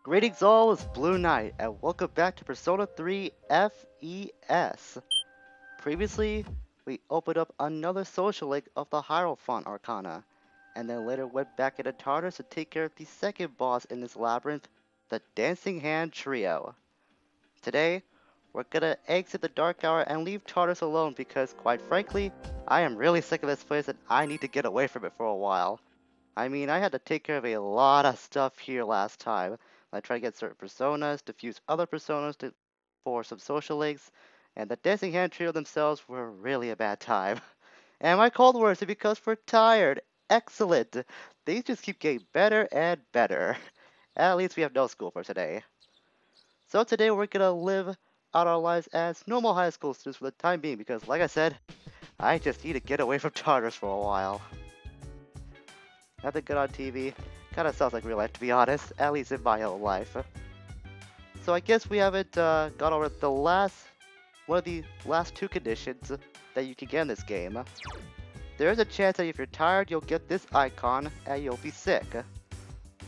Greetings all, it's Blue Knight, and welcome back to Persona 3 FES. Previously, we opened up another social link of the Hierophant Arcana, and then later went back into Tartarus to take care of the second boss in this labyrinth, the Dancing Hand Trio. Today, we're gonna exit the Dark Hour and leave Tartarus alone because, quite frankly, I am really sick of this place and I need to get away from it for a while. I mean, I had to take care of a lot of stuff here last time. I tried to get certain personas, defuse other personas for some social links, and the Dancing Hand Trio themselves were really a bad time. And my cold words are because we're tired. Excellent. These just keep getting better and better. At least we have no school for today. So today we're gonna live out our lives as normal high school students for the time being because, like I said, I just need to get away from Tartarus for a while. Nothing good on TV. Kinda sounds like real life, to be honest, at least in my own life. So I guess we haven't gone over one of the last two conditions that you can get in this game. There is a chance that if you're tired, you'll get this icon and you'll be sick.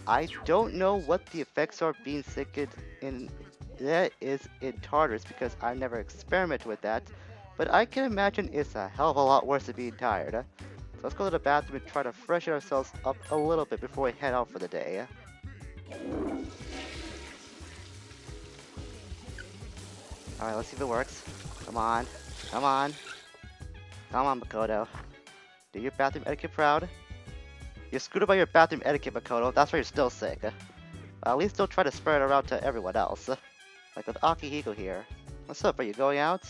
I don't know what the effects are being sick in Tartarus because I never experimented with that, but I can imagine it's a hell of a lot worse than being tired. So let's go to the bathroom and try to freshen ourselves up a little bit before we head out for the day. Alright, let's see if it works. Come on. Come on. Come on, Makoto. Do your bathroom etiquette proud. You're screwed up by your bathroom etiquette, Makoto. That's why you're still sick. At least don't try to spread it around to everyone else. Like with Akihiko here. What's up, are you going out?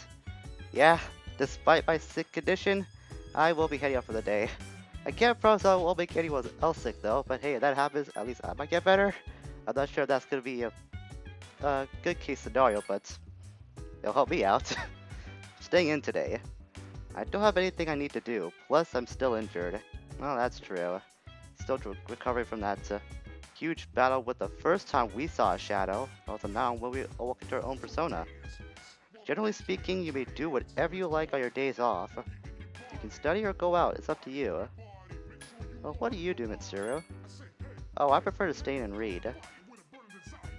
Yeah, despite my sick condition, I will be heading out for the day. I can't promise I won't make anyone else sick though, but hey, if that happens, at least I might get better. I'm not sure if that's gonna be a good case scenario, but it'll help me out. Staying in today. I don't have anything I need to do, plus I'm still injured. Well, that's true. Still recovering from that huge battle with the first time we saw a shadow, also now when we awoke into our own persona. Generally speaking, you may do whatever you like on your days off. You can study or go out, it's up to you. Well, what do you do, Mitsuru? Oh, I prefer to stay in and read.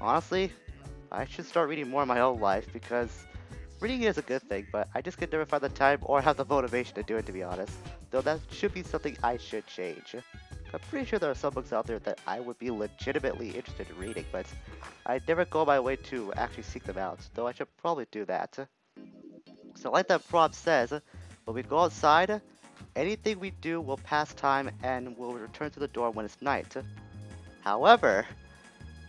Honestly, I should start reading more in my own life because reading is a good thing, but I just could never find the time or have the motivation to do it, to be honest. Though that should be something I should change. I'm pretty sure there are some books out there that I would be legitimately interested in reading, but I never go my way to actually seek them out, though I should probably do that. So like that prompt says, when we go outside, anything we do will pass time and will return to the dorm when it's night. However,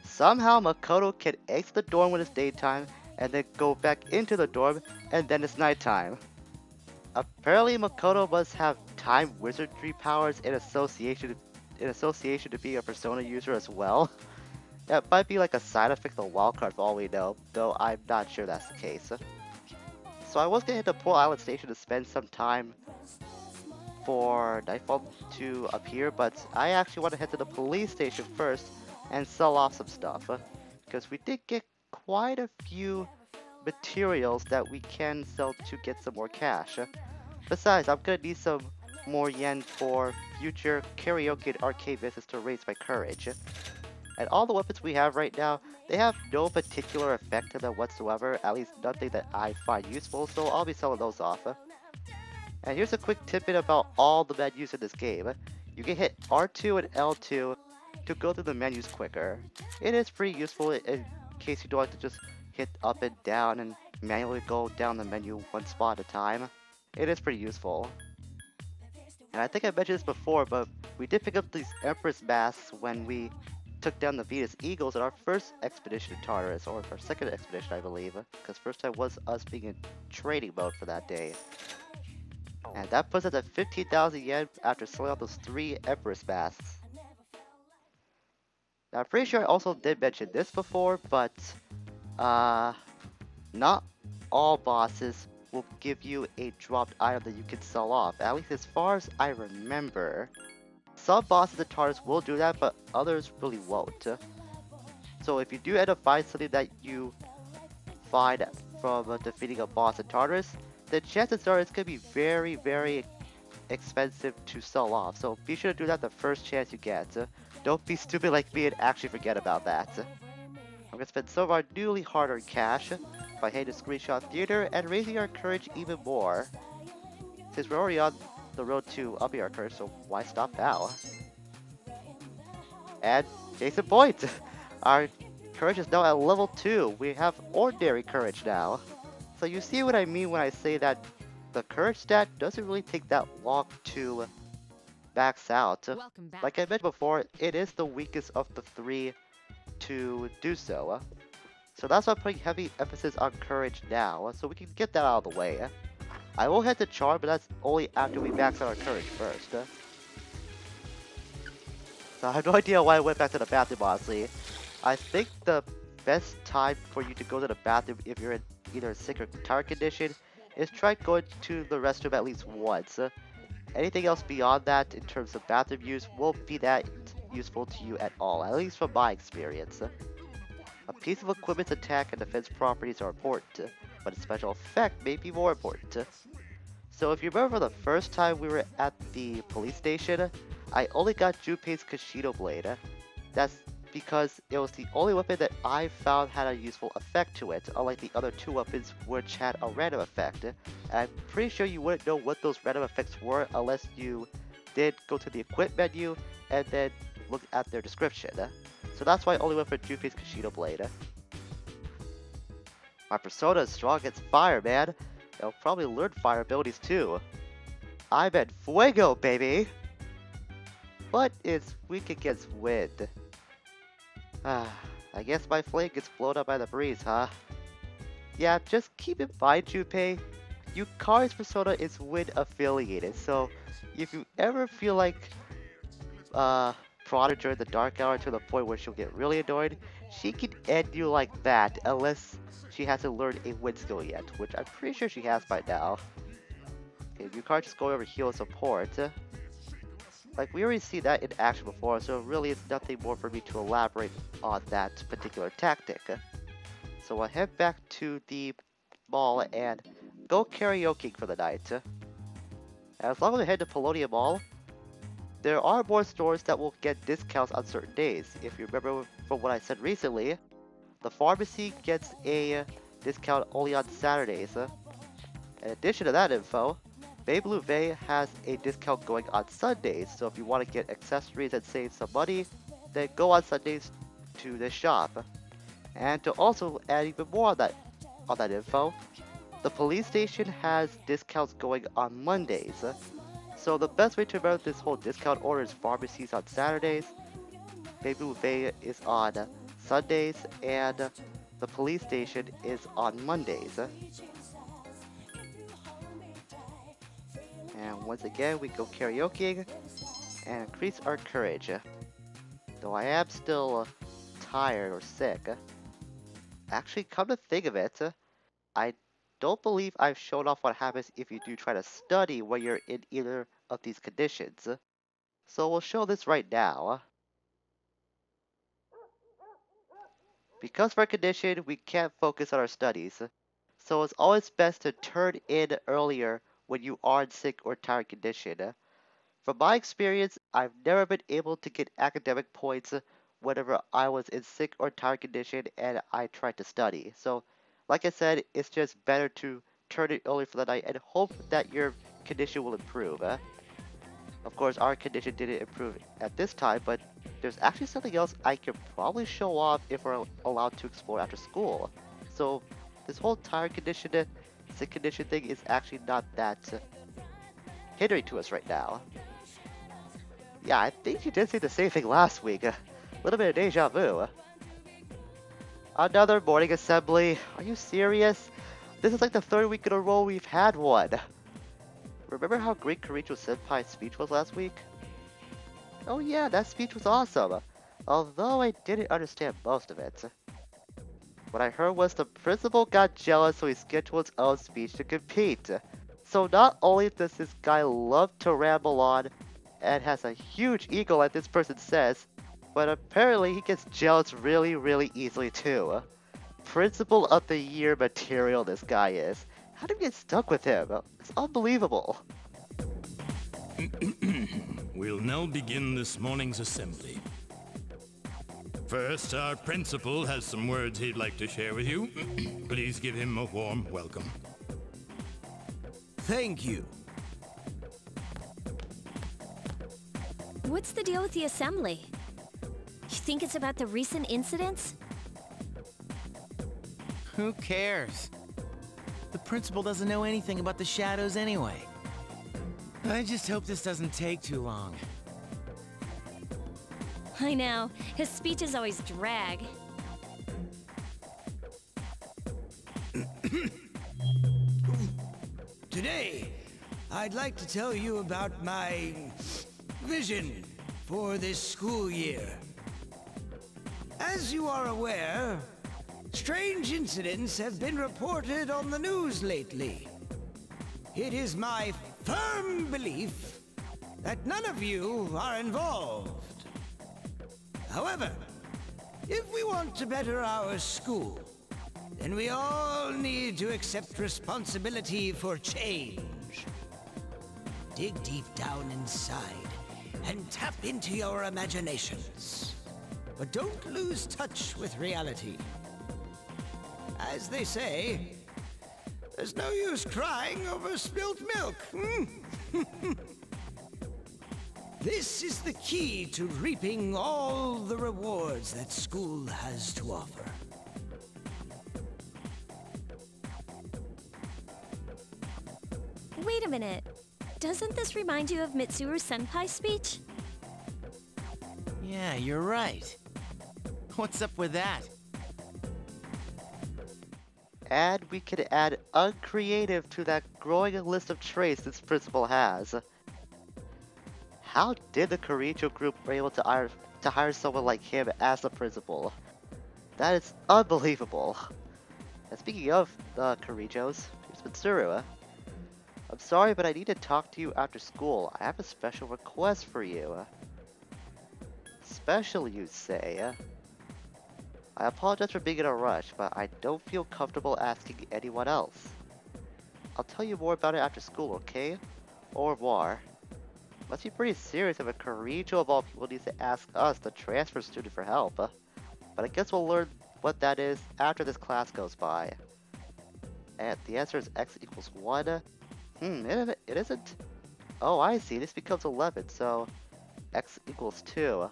somehow Makoto can exit the dorm when it's daytime and then go back into the dorm and then it's nighttime. Apparently Makoto must have time wizardry powers in association to be a persona user as well. That might be like a side effect of the wildcard for all we know, though I'm not sure that's the case. So I was gonna hit the Pearl Island station to spend some time for Nightfall to appear, but I actually want to head to the police station first and sell off some stuff. Because we did get quite a few materials that we can sell to get some more cash. Besides, I'm gonna need some more yen for future karaoke and arcade business to raise my courage. And all the weapons we have right now, they have no particular effect to them whatsoever, at least nothing that I find useful, so I'll be selling those off. And here's a quick tidbit about all the menus in this game. You can hit R2 and L2 to go through the menus quicker. It is pretty useful in case you don't like to just hit up and down and manually go down the menu one spot at a time. It is pretty useful. And I think I mentioned this before, but we did pick up these Empress masks when we took down the Venus Eagles in our first expedition to Tartarus, or our second expedition I believe, because first time was us being in trading mode for that day. And that puts us at 15,000 yen after selling out those 3 Empress masks. Now I'm pretty sure I also did mention this before, but not all bosses will give you a dropped item that you can sell off, at least as far as I remember. Some bosses in Tartarus will do that, but others really won't. So if you do end up finding something that you find from defeating a boss in Tartarus, the chances are it's going to be very, very expensive to sell off. So be sure to do that the first chance you get. Don't be stupid like me and actually forget about that. I'm gonna spend some of our newly hard-earned cash by heading to Screenshot Theater and raising our courage even more. Since we're already on the road to upping our courage, so why stop now? And case in point, our courage is now at level 2. We have ordinary courage now. So you see what I mean when I say that the courage stat doesn't really take that long to max out. Like I mentioned before, it is the weakest of the 3 to do so. So that's why I'm putting heavy emphasis on courage now, so we can get that out of the way. I will head to charm, but that's only after we max out our courage first. So I have no idea why I went back to the bathroom, honestly. I think the best time for you to go to the bathroom if you're in either a sick or tired condition is try going to the restroom at least once. Anything else beyond that in terms of bathroom use won't be that useful to you at all, at least from my experience. A piece of equipment's attack and defense properties are important, but its special effect may be more important. So if you remember the first time we were at the police station, I only got Junpei's Kashido Blade. That's because it was the only weapon that I found had a useful effect to it, unlike the other 2 weapons which had a random effect. And I'm pretty sure you wouldn't know what those random effects were unless you did go to the equip menu and then look at their description. So that's why I only went for Junpei's Kashido Blade. My persona is strong against fire, man. I'll probably learn fire abilities too. I'm at Fuego, baby! But it's weak against wind. I guess my flame gets blown up by the breeze, huh? Yeah, just keep in mind, Junpei, Yukari's persona is wind affiliated, so if you ever feel like prodded during the dark hour to the point where she'll get really annoyed, she can end you like that unless she hasn't learned a wind skill yet, which I'm pretty sure she has by now. Okay, Yukari just going over heal and support. Like, we already see that in action before, so really it's nothing more for me to elaborate on that particular tactic. So I'll head back to the mall and go karaoke for the night. As long as I head to Polonium Mall, there are more stores that will get discounts on certain days. If you remember from what I said recently, the pharmacy gets a discount only on Saturdays. In addition to that info, Babe Louvet has a discount going on Sundays, so if you want to get accessories and save some money, then go on Sundays to this shop. And to also add even more on that info, the police station has discounts going on Mondays. So the best way to remember this whole discount order is pharmacies on Saturdays, Baby Louvet is on Sundays, and the police station is on Mondays. And once again, we go karaoke and increase our courage. Though I am still tired or sick. Actually, come to think of it, I don't believe I've shown off what happens if you do try to study when you're in either of these conditions. So we'll show this right now. Because of our condition, we can't focus on our studies. So it's always best to turn in earlier when you are in sick or tired condition. From my experience, I've never been able to get academic points whenever I was in sick or tired condition and I tried to study. So, like I said, it's just better to turn it early for the night and hope that your condition will improve. Of course, our condition didn't improve at this time, but there's actually something else I could probably show off if we're allowed to explore after school. So, this whole tired condition, sick condition thing is actually not that hindering to us right now. Yeah, I think you did say the same thing last week. A little bit of deja vu. Another morning assembly. Are you serious? This is like the 3rd week in a row we've had one. Remember how great Karicho Senpai's speech was last week? Oh yeah, that speech was awesome. Although I didn't understand most of it. What I heard was the principal got jealous, so he scheduled his own speech to compete. So not only does this guy love to ramble on and has a huge ego like this person says, but apparently he gets jealous really easily too. Principal of the year material this guy is. How did we get stuck with him? It's unbelievable. We'll now begin this morning's assembly. First, our principal has some words he'd like to share with you. Please give him a warm welcome. Thank you. What's the deal with the assembly? You think it's about the recent incidents? Who cares? The principal doesn't know anything about the shadows anyway. I just hope this doesn't take too long. I know. His speeches always drag. Today, I'd like to tell you about my vision for this school year. As you are aware, strange incidents have been reported on the news lately. It is my firm belief that none of you are involved. However, if we want to better our school, then we all need to accept responsibility for change. Dig deep down inside and tap into your imaginations. But don't lose touch with reality. As they say, there's no use crying over spilt milk. This is the key to reaping all the rewards that school has to offer. Wait a minute. Doesn't this remind you of Mitsuru Senpai's speech? Yeah, you're right. What's up with that? And we can add uncreative to that growing list of traits this principal has. How did the Karicho group were able to hire someone like him as the principal? That is unbelievable. And speaking of the Karichos, here's Mitsuru. I'm sorry, but I need to talk to you after school. I have a special request for you. Special, you say? I apologize for being in a rush, but I don't feel comfortable asking anyone else. I'll tell you more about it after school, okay? Au revoir. Must be pretty serious if a Karicho of all people needs to ask us, the transfer student, for help. But I guess we'll learn what that is after this class goes by. And the answer is x equals 1. It isn't? Oh, I see. This becomes 11, so x equals 2.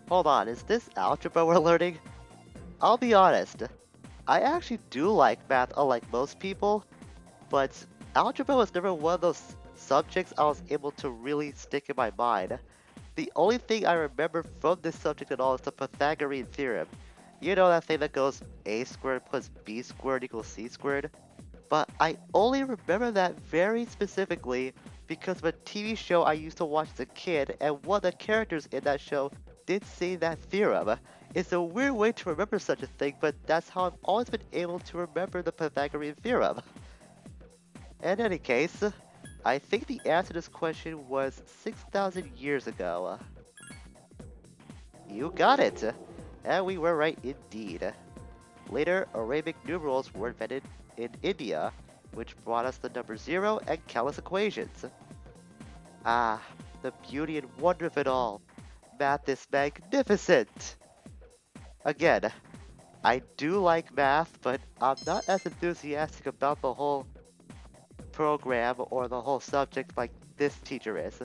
Hold on, is this algebra we're learning? I'll be honest, I actually do like math unlike most people, but algebra was never one of those subjects I was able to really stick in my mind. The only thing I remember from this subject at all is the Pythagorean theorem. You know, that thing that goes a squared plus b squared equals c squared? But I only remember that very specifically because of a TV show I used to watch as a kid, and one of the characters in that show did say that theorem. It's a weird way to remember such a thing, but that's how I've always been able to remember the Pythagorean theorem. In any case, I think the answer to this question was 6,000 years ago. You got it! And we were right indeed. Later, Arabic numerals were invented in India, which brought us the number 0 and countless equations. Ah, the beauty and wonder of it all. Math is magnificent! Again, I do like math, but I'm not as enthusiastic about the whole program or the whole subject like this teacher is.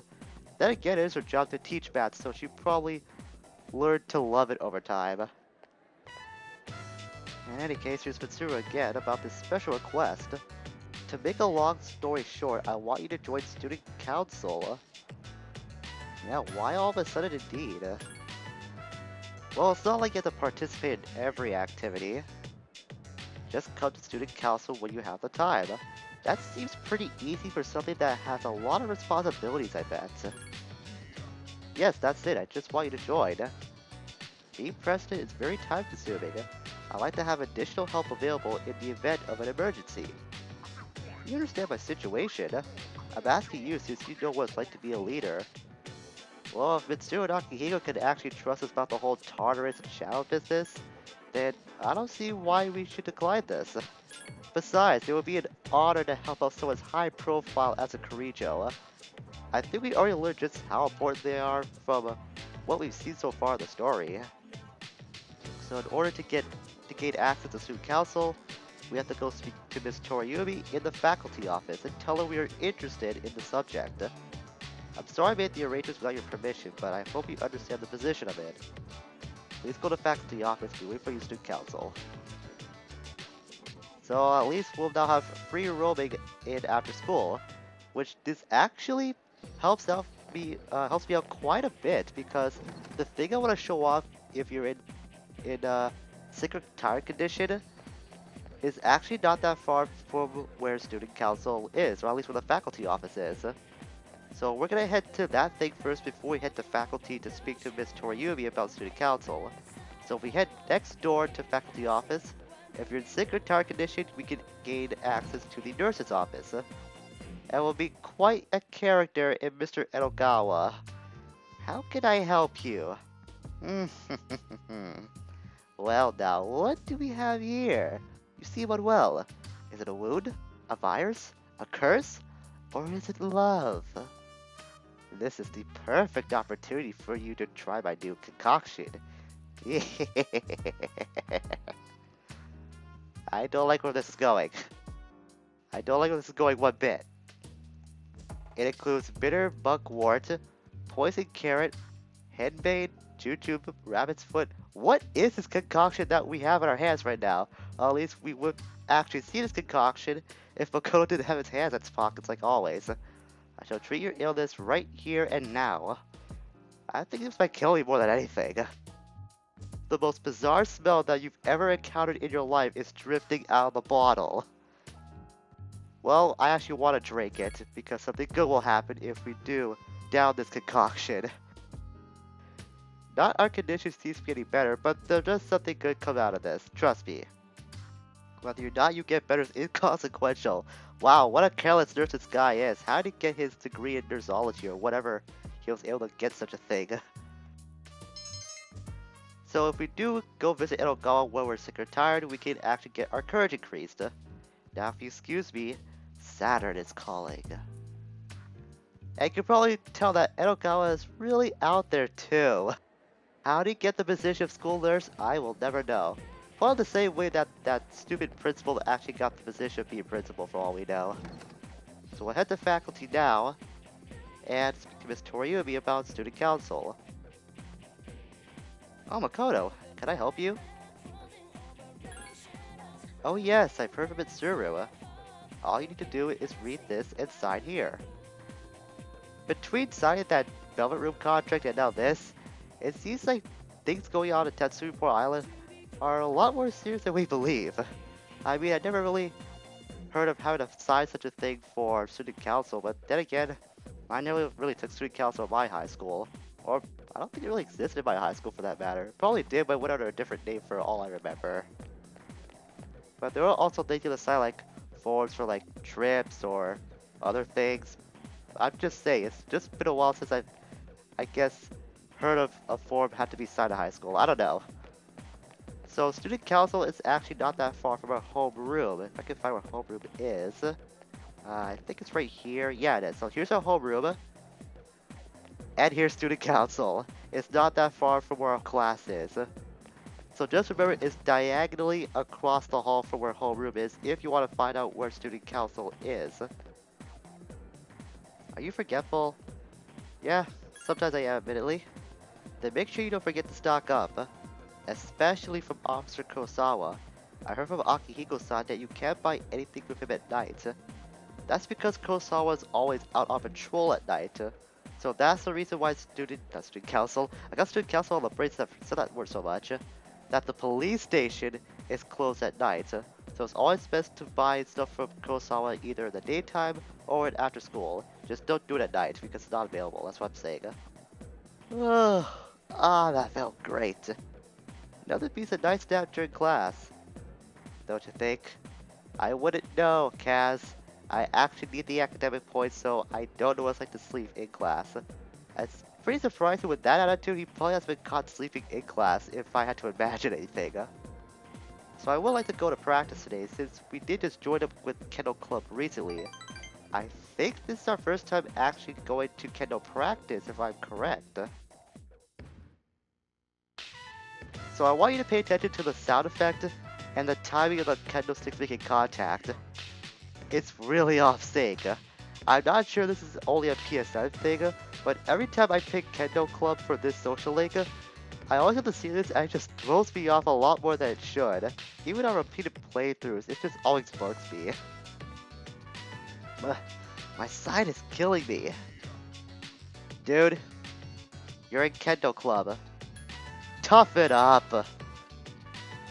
Then again, it is her job to teach math, so she probably learned to love it over time. In any case, here's Mitsuru again about this special request. To make a long story short, I want you to join student council. Yeah, why all of a sudden indeed? Well, it's not like you have to participate in every activity. Just come to student council when you have the time. That seems pretty easy for something that has a lot of responsibilities, I bet. Yes, that's it, I just want you to join. Being president is very time consuming. I like to have additional help available in the event of an emergency. You understand my situation. I'm asking you since you know what it's like to be a leader. Well, if Mitsuru and Akihiko can actually trust us about the whole tolerance and shadow business, then I don't see why we should decline this. Besides, it would be an honor to help out someone as high profile as a Karijo. I think we already learned just how important they are from what we've seen so far in the story. So in order to gain access to student council, we have to go speak to Miss Toriumi in the faculty office and tell her we are interested in the subject. I'm sorry I made the arrangements without your permission, but I hope you understand the position I'm in. Please go to faculty office and wait for your student council. So at least we'll now have free roaming in after school, which this actually helps me out quite a bit, because the thing I want to show off if you're in secret tired condition is actually not that far from where student council is, or at least where the faculty office is. So we're gonna head to that thing first before we head to faculty to speak to Miss Toriumi about student council. So if we head next door to faculty office, if you're in sick or tired condition, we can gain access to the nurse's office. And will be quite a character in Mr. Edogawa. How can I help you? Well now, what do we have here? You seem unwell. Is it a wound? A virus? A curse? Or is it love? This is the perfect opportunity for you to try my new concoction. I don't like where this is going. I don't like where this is going one bit. It includes bitter buckwort, poison carrot, henbane, jujube, rabbit's foot. What is this concoction that we have in our hands right now? Or at least we would actually see this concoction if Makoto didn't have his hands in his pockets like always. I shall treat your illness right here and now. I think this might kill you more than anything. The most bizarre smell that you've ever encountered in your life is drifting out of the bottle. Well, I actually want to drink it, because something good will happen if we do down this concoction. Not our condition seems to be any better, but there does something good come out of this, trust me. Whether or not you get better is inconsequential. Wow, what a careless nurse this guy is. How did he get his degree in nursology or whatever he was able to get such a thing? So if we do go visit Edogawa when we're sick or tired, we can actually get our courage increased. Now if you excuse me, Saturn is calling. And you can probably tell that Edogawa is really out there too. How did he get the position of school nurse? I will never know. Probably the same way that that stupid principal actually got the position of being principal for all we know. So we'll head to faculty now and speak to Miss Toriumi about student council. Oh, Makoto, can I help you? Oh yes, I've heard from Mitsuru. All you need to do is read this and sign here. Between signing that Velvet Room contract and now this, it seems like things going on at Tatsumiport Island are a lot more serious than we believe. I mean, I never really heard of having to sign such a thing for student council, but then again, I never really took student council at my high school. Or, I don't think it really existed in my high school for that matter. Probably did, but went under a different name for all I remember. But there are also things you can sign, like forms for like trips or other things. I'm just saying, it's just been a while since I've, I guess, heard of a form had to be signed in high school. I don't know. So student council is actually not that far from our homeroom. If I can find where homeroom is. I think it's right here. Yeah, it is. So here's our homeroom. And here's student council. It's not that far from where our class is. So just remember, it's diagonally across the hall from where homeroom is if you want to find out where student council is. Are you forgetful? Yeah, sometimes I am, admittedly. Then make sure you don't forget to stock up. Especially from Officer Kurosawa. I heard from Akihiko-san that you can't buy anything with him at night. That's because Kurosawa is always out on patrol at night. So that's the reason why student council, I got student council on the brain that said that word so much, that the police station is closed at night. So it's always best to buy stuff from Kurosawa either in the daytime or in after school. Just don't do it at night because it's not available, that's what I'm saying. That felt great. Another piece of nice nap during class. Don't you think? I wouldn't know, Kaz. I actually need the academic points, so I don't know what it's like to sleep in class. It's pretty surprising with that attitude, he probably has been caught sleeping in class if I had to imagine anything. So I would like to go to practice today, since we did just join up with Kendo Club recently. I think this is our first time actually going to Kendo practice, if I'm correct. So I want you to pay attention to the sound effect and the timing of the kendo sticks making contact. It's really off sync. I'm not sure this is only a PSN thing, but every time I pick Kendo Club for this social link, I always have to see this and it just throws me off a lot more than it should. Even on repeated playthroughs, it just always bugs me. My side is killing me. Dude, you're in Kendo Club. Tough it up.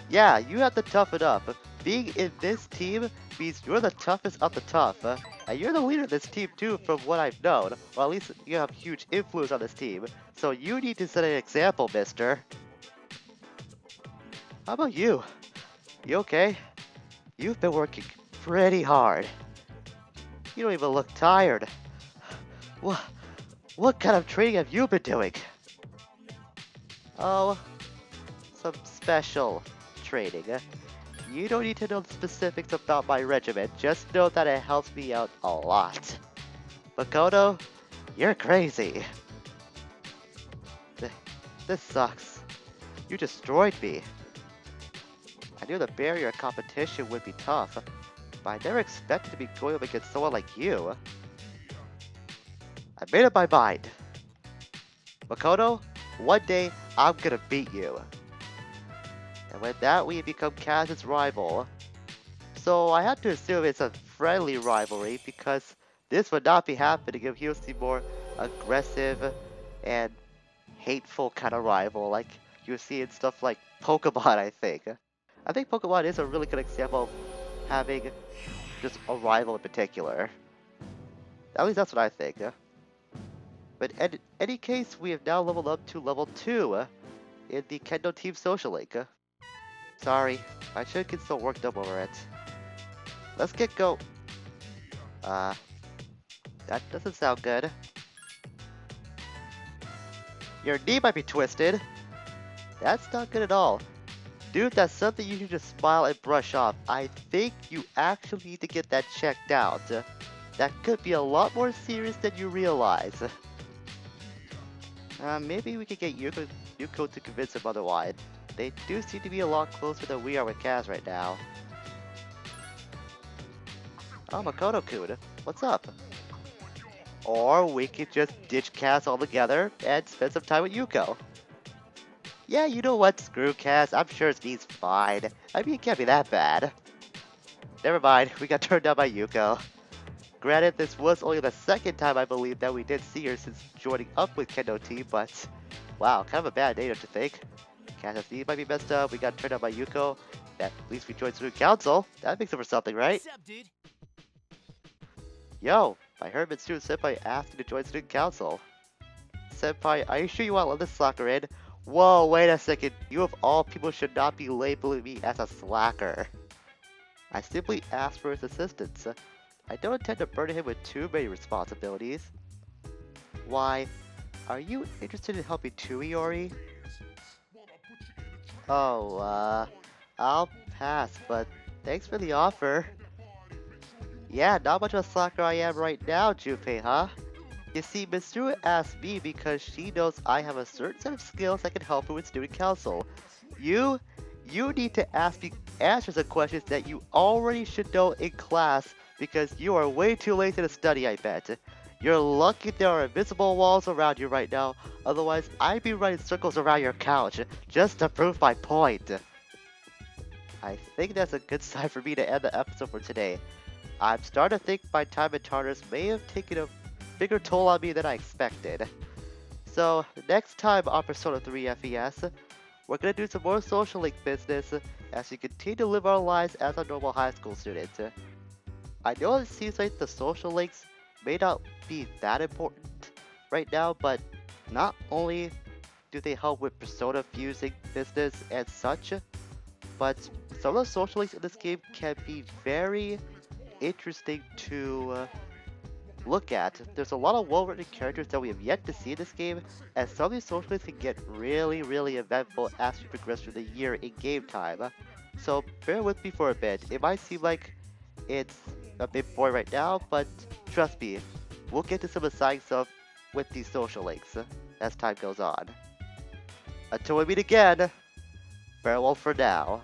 Yeah, you have to tough it up. Being in this team means you're the toughest of the tough. And you're the leader of this team too from what I've known. Or at least you have huge influence on this team. So you need to set an example, mister. How about you? You okay? You've been working pretty hard. You don't even look tired. What kind of training have you been doing? Oh, some special training. You don't need to know the specifics about my regimen, just know that it helps me out a lot. Makoto, you're crazy. This sucks. You destroyed me. I knew the barrier competition would be tough, but I never expected to be going up against someone like you. I made up my mind. Makoto, one day I'm gonna beat you. And with that, we become Kaz's rival. So I have to assume it's a friendly rivalry because this would not be happening if he was the more aggressive and hateful kind of rival like you see in stuff like Pokemon, I think. I think Pokemon is a really good example of having just a rival in particular. At least that's what I think. But in any case, we have now leveled up to level 2 in the Kendo Team Social Link. Sorry, I should get still worked up over it. Let's get go. That doesn't sound good. Your knee might be twisted. That's not good at all. Dude, that's something you should just smile and brush off. I think you actually need to get that checked out. That could be a lot more serious than you realize. Maybe we could get Yuko to convince him otherwise. They do seem to be a lot closer than we are with Kaz right now. Oh, Makoto-kun, what's up? Or we could just ditch Kaz altogether and spend some time with Yuko. Yeah, you know what? Screw Kaz. I'm sure he's fine. I mean, it can't be that bad. Never mind. We got turned down by Yuko. Granted, this was only the second time I believe that we did see her since joining up with Kendo Team, but wow, kind of a bad day, don't you think? Kaz's knee might be messed up. We got turned down by Yuko. At least we joined Student Council. That makes it for something, right? What's up, dude? Yo, I heard Mitsuru Senpai asked you to join Student Council. Senpai, are you sure you want to let this slacker in? Whoa, wait a second. You of all people should not be labeling me as a slacker. I simply asked for his assistance. I don't intend to burden him with too many responsibilities. Why, are you interested in helping too, Iori? Oh, I'll pass, but thanks for the offer. Yeah, not much of a slacker I am right now, Junpei, huh? You see, Mitsuru asked me because she knows I have a certain set of skills that can help her with Student Council. You need to ask me answers to questions that you already should know in class because you are way too lazy to study, I bet. You're lucky there are invisible walls around you right now, otherwise I'd be running circles around your couch just to prove my point. I think that's a good sign for me to end the episode for today. I'm starting to think my time at Tartarus may have taken a bigger toll on me than I expected. So, next time on Persona 3 FES, we're gonna do some more social link business as we continue to live our lives as a normal high school student. I know it seems like the social links may not be that important right now, but not only do they help with Persona fusing business and such, but some of the social links in this game can be very interesting to look at. There's a lot of well-written characters that we have yet to see in this game, and some of these social links can get really eventful as we progress through the year in game time. So bear with me for a bit. It might seem like it's a bit boring right now, but trust me, we'll get to some exciting stuff with these social links as time goes on. Until we meet again, Farewell for now.